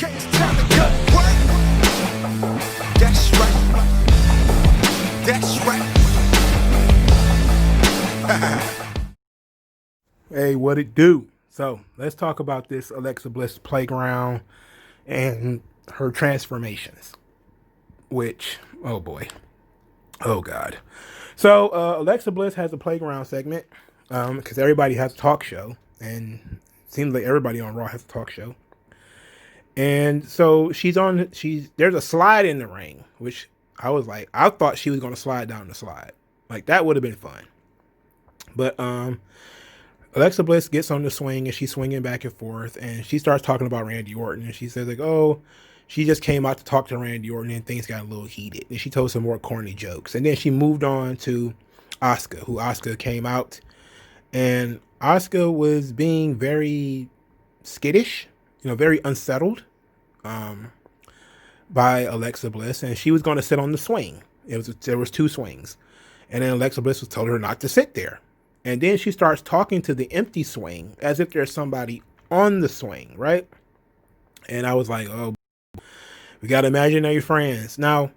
Okay, it's time to cut. What? That's right. That's right. Hey, what it do? So let's talk about this Alexa Bliss playground and her transformations. Which, oh boy, oh god. So Alexa Bliss has a playground segment because everybody has a talk show, and it seems like everybody on Raw has a talk show. And so there's a slide in the ring, which I thought she was gonna slide down the slide. Like that would have been fun. But Alexa Bliss gets on the swing and she's swinging back and forth, and she starts talking about Randy Orton, and she says like, "Oh, she just came out to talk to Randy Orton, and things got a little heated." And she told some more corny jokes, and then she moved on to Asuka came out, and Asuka was being very skittish, very unsettled, by Alexa Bliss, and she was going to sit on the swing. There was two swings, and then Alexa Bliss was told her not to sit there. And then she starts talking to the empty swing as if there's somebody on the swing, right? And I was like, oh, we got imaginary friends. Now,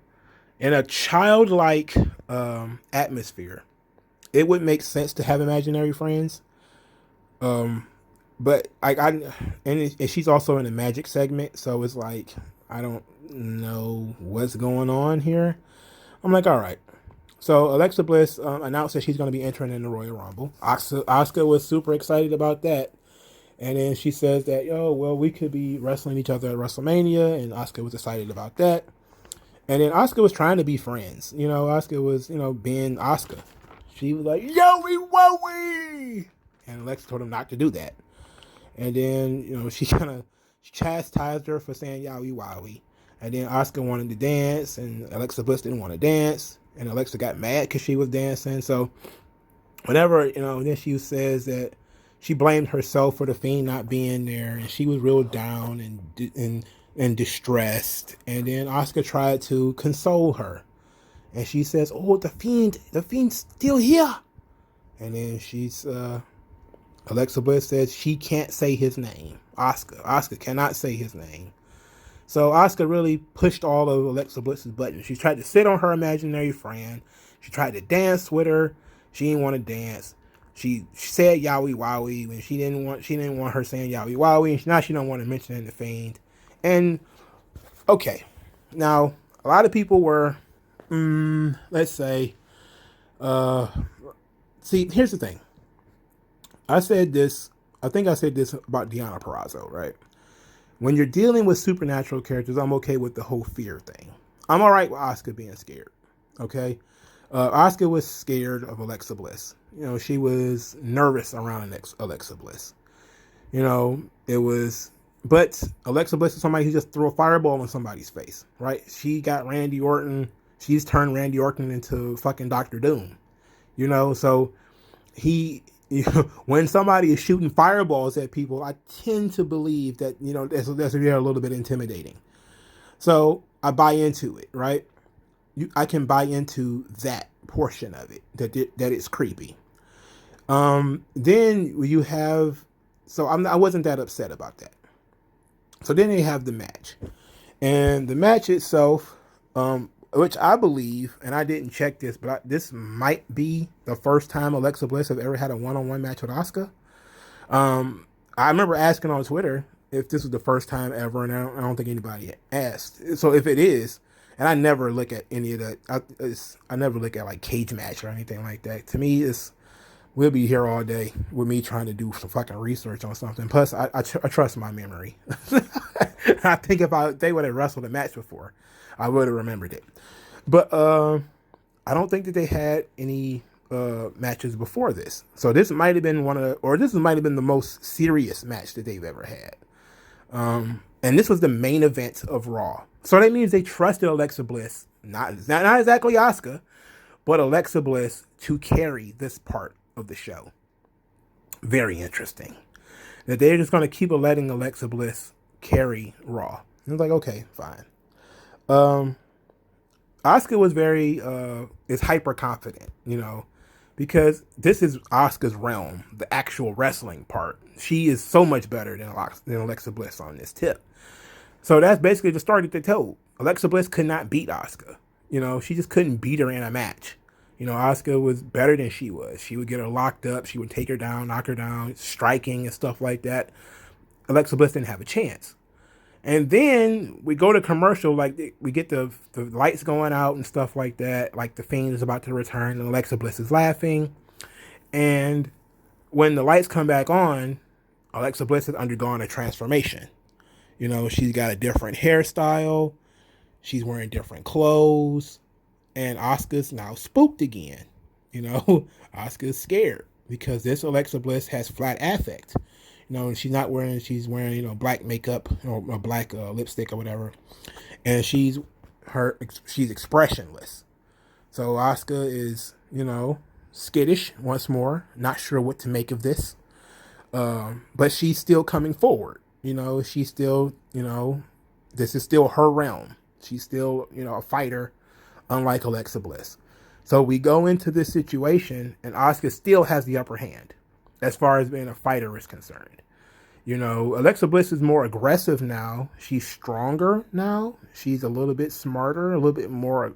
in a childlike atmosphere, it would make sense to have imaginary friends. But and she's also in a magic segment, so it's like, I don't know what's going on here. I'm like, all right. So Alexa Bliss announced that she's going to be entering in the Royal Rumble. Asuka was super excited about that. And then she says that, we could be wrestling each other at WrestleMania. And Asuka was excited about that. And then Asuka was trying to be friends. Asuka was, being Asuka. She was like, yowie wowie! And Alexa told him not to do that. And then, she kind of chastised her for saying yowie wowie. And then Asuka wanted to dance, and Alexa Bliss didn't want to dance. And Alexa got mad because she was dancing. So whatever, then she says that she blamed herself for the Fiend not being there, and she was real down and distressed. And then Asuka tried to console her, and she says, "Oh, the Fiend's still here." And then Alexa Bliss says she can't say his name. Asuka cannot say his name. So Asuka really pushed all of Alexa Bliss's buttons. She tried to sit on her imaginary friend. She tried to dance with her. She didn't want to dance. She said yowie wowie when she didn't want her saying yowie wowie. And now she don't want to mention the Fiend. And okay, now a lot of people were, let's say, see, here's the thing. I think I said this about Deonna Purrazzo, right? When you're dealing with supernatural characters, I'm okay with the whole fear thing. I'm all right with Asuka being scared. Okay, Asuka was scared of Alexa Bliss. She was nervous around Alexa Bliss. But Alexa Bliss is somebody who just threw a fireball in somebody's face, right? She got Randy Orton. She's turned Randy Orton into fucking Dr. Doom. So when somebody is shooting fireballs at people, I tend to believe that, they're a little bit intimidating. So I buy into it, right? I can buy into that portion of it, that it's creepy. Then you have, I wasn't that upset about that. So then they have the match. And the match itself, which I believe, and I didn't check this, but this might be the first time Alexa Bliss have ever had a one-on-one match with Asuka. I remember asking on Twitter if this was the first time ever, and I don't think anybody asked. So if it is, and I never look at any of that, I never look at like cage match or anything like that. To me, we'll be here all day with me trying to do some fucking research on something. Plus, I trust my memory. I think if they would have wrestled a match before, I would have remembered it. But I don't think that they had any matches before this. So this might have been this might have been the most serious match that they've ever had. And this was the main event of Raw. So that means they trusted Alexa Bliss, not exactly Asuka, but Alexa Bliss to carry this part of the show. Very interesting. That they're just going to keep letting Alexa Bliss carry Raw. And it's like, okay, fine. Asuka was is hyper confident, because this is Asuka's realm, the actual wrestling part. She is so much better than Alexa Bliss on this tip. So that's basically the story that they told. Alexa Bliss could not beat Asuka. She just couldn't beat her in a match. Asuka was better than she was. She would get her locked up. She would take her down, knock her down, striking and stuff like that. Alexa Bliss didn't have a chance. And then we go to commercial, like we get the lights going out and stuff like that. Like the Fiend is about to return and Alexa Bliss is laughing. And when the lights come back on, Alexa Bliss has undergone a transformation. She's got a different hairstyle. She's wearing different clothes. And Asuka's now spooked again. Asuka's scared because this Alexa Bliss has flat affect. She's wearing, black makeup or black lipstick or whatever. And she's expressionless. So Asuka is, skittish once more, not sure what to make of this. But she's still coming forward. She's still, this is still her realm. She's still, a fighter, unlike Alexa Bliss. So we go into this situation, and Asuka still has the upper hand as far as being a fighter is concerned. Alexa Bliss is more aggressive now. She's stronger now. She's a little bit smarter, a little bit more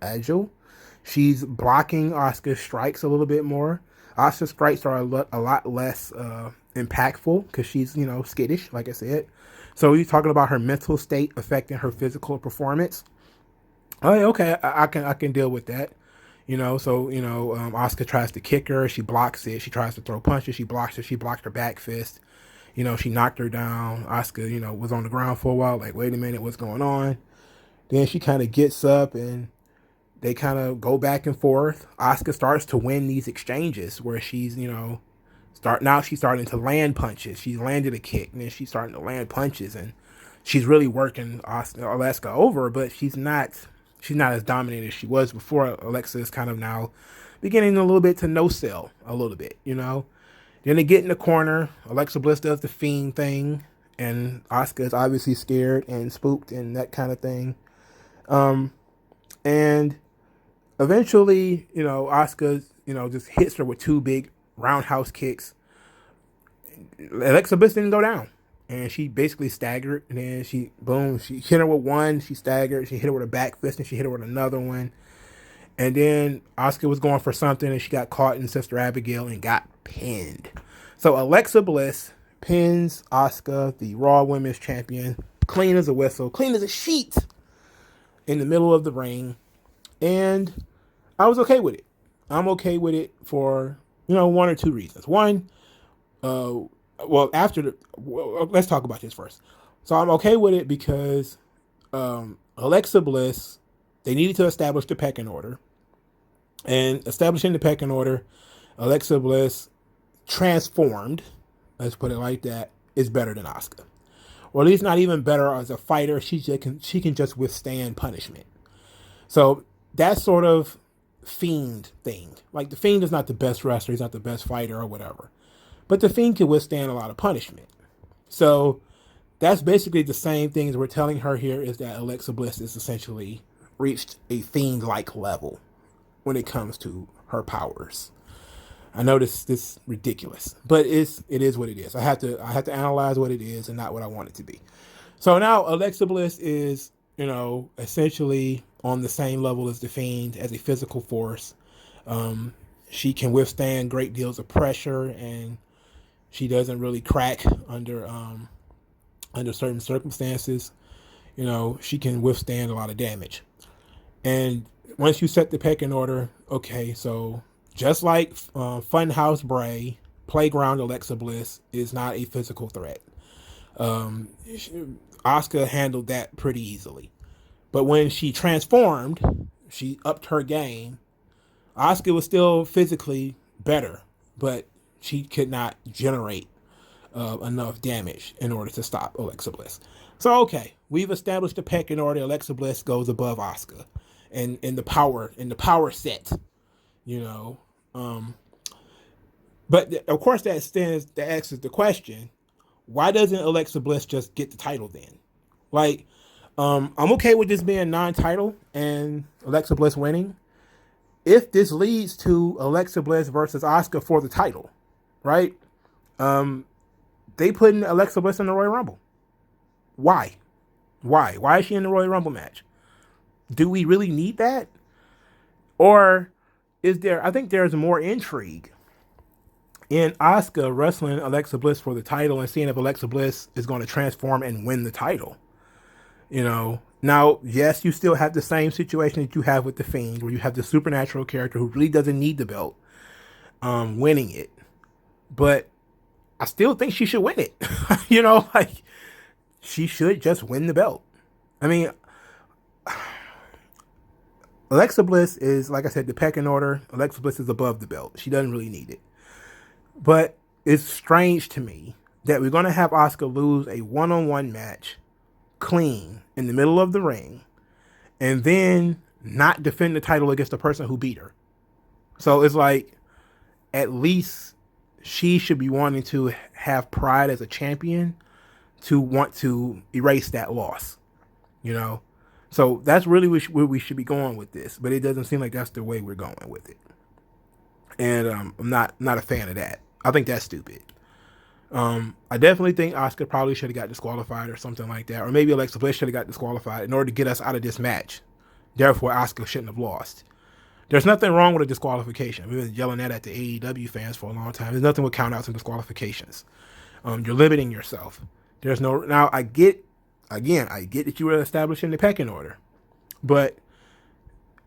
agile. She's blocking Asuka's strikes a little bit more. Asuka's strikes are a lot less impactful because she's, skittish, like I said. So you're talking about her mental state affecting her physical performance. Oh, okay, I can deal with that. Asuka tries to kick her, she blocks it. She tries to throw punches, she blocks it. She blocked her back fist. She knocked her down. Asuka, was on the ground for a while, like, wait a minute, what's going on? Then she kind of gets up and they kind of go back and forth. Asuka starts to win these exchanges where she's, she's starting to land punches. She's landed a kick and then she's starting to land punches and she's really working Asuka over, but she's not as dominant as she was before. Alexa is kind of now beginning a little bit to no-sell a little bit, Then they get in the corner. Alexa Bliss does the Fiend thing, and Asuka is obviously scared and spooked and that kind of thing. And eventually, Asuka, just hits her with two big roundhouse kicks. Alexa Bliss didn't go down. And she basically staggered. And then she hit her with one. She staggered. She hit her with a back fist. And she hit her with another one. And then Asuka was going for something. And she got caught in Sister Abigail and got pinned. So Alexa Bliss pins Asuka, the Raw Women's Champion, clean as a whistle, clean as a sheet, in the middle of the ring. And I was okay with it. I'm okay with it for, one or two reasons. One, let's talk about this first. So I'm okay with it because Alexa Bliss, they needed to establish the pecking order. And establishing the pecking order, Alexa Bliss transformed, let's put it like that, is better than Asuka. Or at least not even better as a fighter. She can just withstand punishment. So that sort of Fiend thing. Like, the Fiend is not the best wrestler. He's not the best fighter or whatever. But the Fiend can withstand a lot of punishment. So that's basically the same things we're telling her here, is that Alexa Bliss is essentially reached a Fiend-like level when it comes to her powers. I know this is ridiculous, but it is what it is. I have to analyze what it is and not what I want it to be. So now Alexa Bliss is, essentially on the same level as the Fiend as a physical force. She can withstand great deals of pressure, and she doesn't really crack under certain circumstances. She can withstand a lot of damage. And once you set the pecking order, okay, so just like Funhouse Bray, Playground Alexa Bliss is not a physical threat. Asuka handled that pretty easily. But when she transformed, she upped her game. Asuka was still physically better, but she could not generate enough damage in order to stop Alexa Bliss. So, okay, we've established the pecking order. Alexa Bliss goes above Asuka in the power set, But of course, that asks the question: why doesn't Alexa Bliss just get the title then? Like, I'm okay with this being non-title and Alexa Bliss winning, if this leads to Alexa Bliss versus Asuka for the title, right? They put in Alexa Bliss in the Royal Rumble. Why? Why? Why is she in the Royal Rumble match? Do we really need that? Or is there, I think there's more intrigue in Asuka wrestling Alexa Bliss for the title and seeing if Alexa Bliss is going to transform and win the title. You know, now, yes, you still have the same situation that you have with The Fiend, where you have the supernatural character who really doesn't need the belt, winning it. But I still think she should win it. You know, like, she should just win the belt. I mean, Alexa Bliss is, like I said, the pecking order. Alexa Bliss is above the belt. She doesn't really need it. But it's strange to me that we're going to have Asuka lose a one-on-one match clean in the middle of the ring and then not defend the title against the person who beat her. So it's like, at least she should be wanting to have pride as a champion to want to erase that loss, you know? So that's really where we should be going with this, but it doesn't seem like that's the way we're going with it. And I'm not a fan of that. I think that's stupid. I definitely think Asuka probably should have got disqualified or something like that. Or maybe Alexa Bliss should have got disqualified in order to get us out of this match. Therefore, Asuka shouldn't have lost. There's nothing wrong with a disqualification. We've been yelling that at the AEW fans for a long time. There's nothing with countouts and disqualifications. You're limiting yourself. There's no... Now, I get that you were establishing the pecking order. But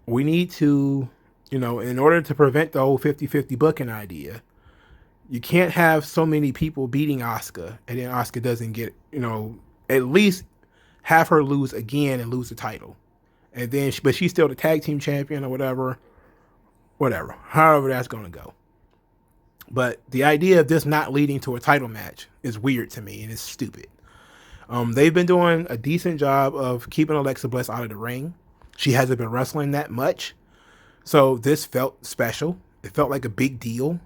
we need to, you know, in order to prevent the whole 50-50 booking idea, you can't have so many people beating Asuka and then Asuka doesn't get, you know, at least have her lose again and lose the title. And then, but she's still the tag team champion or whatever, however that's going to go. But the idea of this not leading to a title match is weird to me and it's stupid. They've been doing a decent job of keeping Alexa Bliss out of the ring. She hasn't been wrestling that much. So this felt special. It felt like a big deal.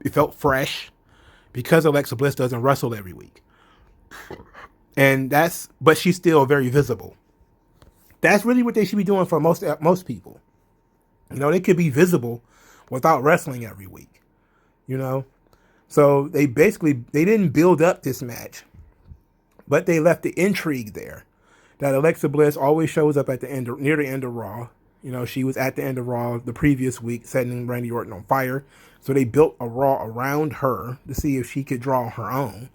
It felt fresh because Alexa Bliss doesn't wrestle every week. But she's still very visible. That's really what they should be doing for most people. You know, they could be visible without wrestling every week, you know? So they didn't build up this match, but they left the intrigue there that Alexa Bliss always shows up at near the end of Raw. You know, she was at the end of Raw the previous week setting Randy Orton on fire. So they built a Raw around her to see if she could draw her own.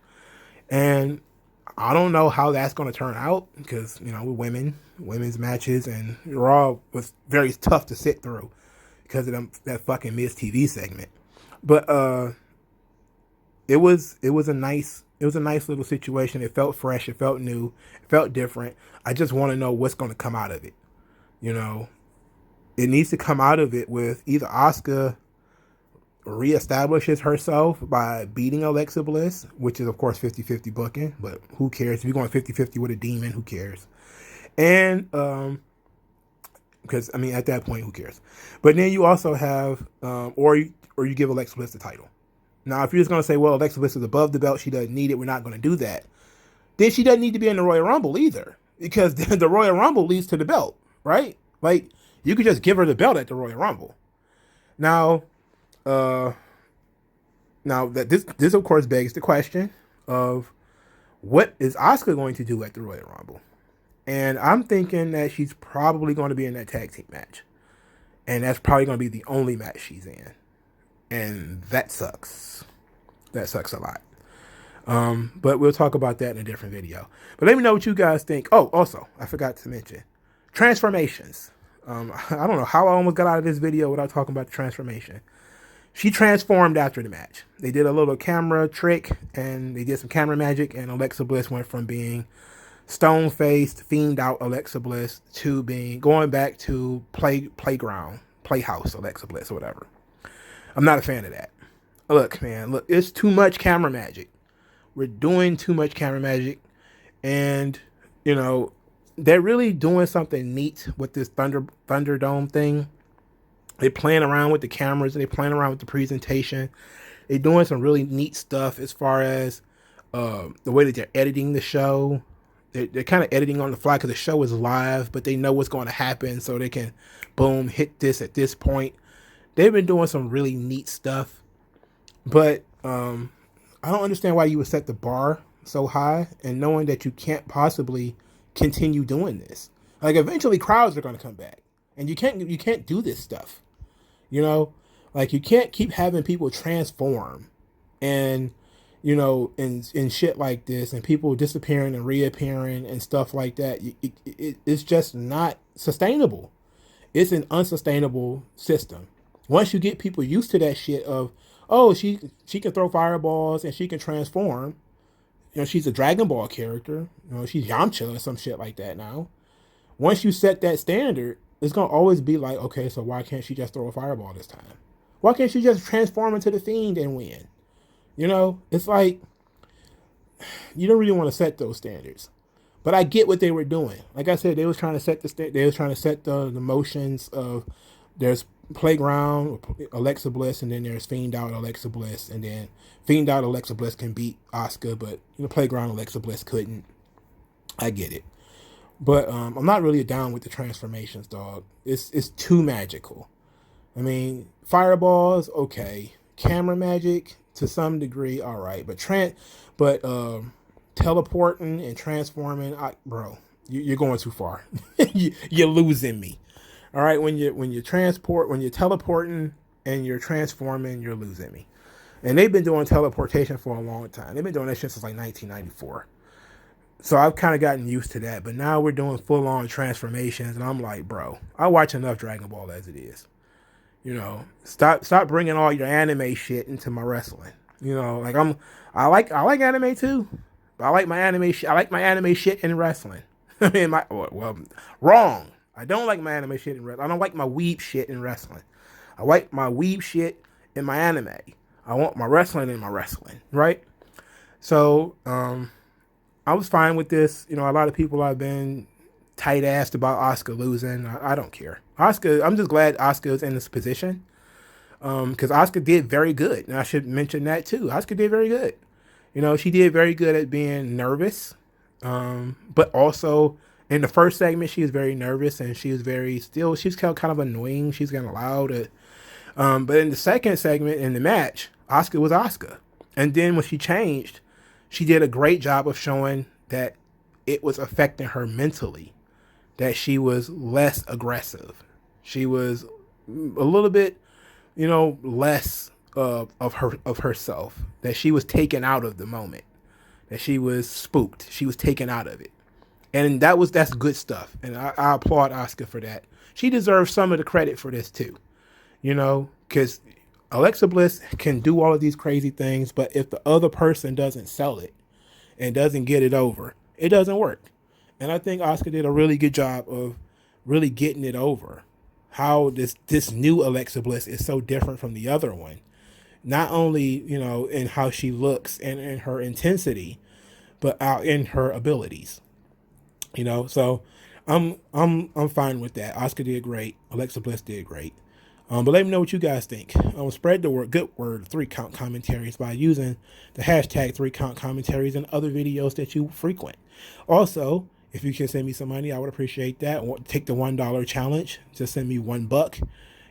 And I don't know how that's going to turn out because, you know, women's matches and Raw was very tough to sit through because of that fucking Miz TV segment. But it was a nice little situation. It felt fresh. It felt new. It felt different. I just want to know what's going to come out of it. You know, it needs to come out of it with either Asuka reestablishes herself by beating Alexa Bliss, which is, of course, 50-50 booking, but who cares? If you're going 50-50 with a demon, who cares? And, because, I mean, at that point, who cares? But then you also have, or you give Alexa Bliss the title. Now, if you're just going to say, well, Alexa Bliss is above the belt, she doesn't need it, we're not going to do that, then she doesn't need to be in the Royal Rumble either, because the Royal Rumble leads to the belt, right? Like, you could just give her the belt at the Royal Rumble. Now that this of course begs the question of what is Asuka going to do at the Royal Rumble? And I'm thinking that she's probably going to be in that tag team match. And that's probably going to be the only match she's in. And that sucks. That sucks a lot. But we'll talk about that in a different video. But let me know what you guys think. Oh, also, I forgot to mention transformations. I don't know how I almost got out of this video without talking about the transformation. She transformed after the match. They did a little camera trick and they did some camera magic, and Alexa Bliss went from being stone-faced, fiend out Alexa Bliss to going back to playhouse Alexa Bliss or whatever. I'm not a fan of that. Look, man, it's too much camera magic. We're doing too much camera magic, and you know, they're really doing something neat with this Thunderdome thing. They're playing around with the cameras and they're playing around with the presentation. They're doing some really neat stuff as far as the way that they're editing the show. They're kind of editing on the fly because the show is live, but they know what's going to happen, so they can, boom, hit this at this point. They've been doing some really neat stuff, but I don't understand why you would set the bar so high and knowing that you can't possibly continue doing this. Like eventually crowds are going to come back, and you can't do this stuff. You know, like you can't keep having people transform and and shit like this, and people disappearing and reappearing and stuff like that. It's just not sustainable. It's an unsustainable system. Once you get people used to that shit of, oh, she can throw fireballs and she can transform. She's a Dragon Ball character. She's Yamcha or some shit like that now. Once you set that standard, it's going to always be like, okay, so why can't she just throw a fireball this time? Why can't she just transform into the Fiend and win? It's like, you don't really want to set those standards. But I get what they were doing. Like I said, they was trying to set the motions of, there's Playground, Alexa Bliss, and then there's Fiend Out Alexa Bliss, and then Fiend Out Alexa Bliss can beat Asuka, but Playground Alexa Bliss couldn't. I get it. But I'm not really down with the transformations, dog. It's too magical. I mean, fireballs, okay. Camera magic, to some degree, all right. But teleporting and transforming, bro, you're going too far. You're losing me. All right, when you're teleporting and you're transforming, you're losing me. And they've been doing teleportation for a long time. They've been doing that shit since like 1994. So I've kind of gotten used to that. But now we're doing full-on transformations, and I'm like, bro, I watch enough Dragon Ball as it is. Stop bringing all your anime shit into my wrestling. Like I like anime too, but I like my anime shit in wrestling. I mean, wrong. I don't like my anime shit in wrestling. I don't like my weeb shit in wrestling. I like my weeb shit in my anime. I want my wrestling in my wrestling, right? So, I was fine with this. A lot of people have been tight-assed about Asuka losing. I don't care. I'm just glad Asuka is in this position. Because Asuka did very good. And I should mention that too. Asuka did very good. She did very good at being nervous. But also in the first segment, she was very nervous and she was kind of annoying. She's kind of loud. But in the second segment in the match, Asuka was Asuka. And then when she changed, she did a great job of showing that it was affecting her mentally, that she was less aggressive. She was a little bit, less of herself, that she was taken out of the moment, that she was spooked. She was taken out of it. And that's good stuff. And I applaud Asuka for that. She deserves some of the credit for this too, because Alexa Bliss can do all of these crazy things, but if the other person doesn't sell it and doesn't get it over, it doesn't work. And I think Asuka did a really good job of really getting it over. How this new Alexa Bliss is so different from the other one. Not only, in how she looks and in her intensity, but out in her abilities. So I'm fine with that. Asuka did great. Alexa Bliss did great. But let me know what you guys think. Spread the word, good word, 3-count commentaries by using the hashtag 3-count commentaries and other videos that you frequent. Also, if you can send me some money, I would appreciate that. Take the $1 challenge. Just send me $1.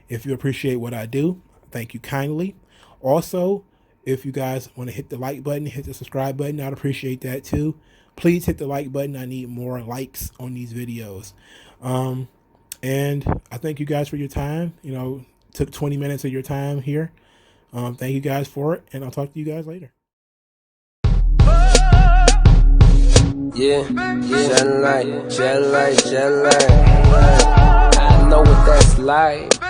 If you appreciate what I do, thank you kindly. Also, if you guys want to hit the like button, hit the subscribe button, I'd appreciate that too. Please hit the like button. I need more likes on these videos. And I thank you guys for your time. Took 20 minutes of your time here. Thank you guys for it, and I'll talk to you guys later. Yeah, shed light. I know what that's like.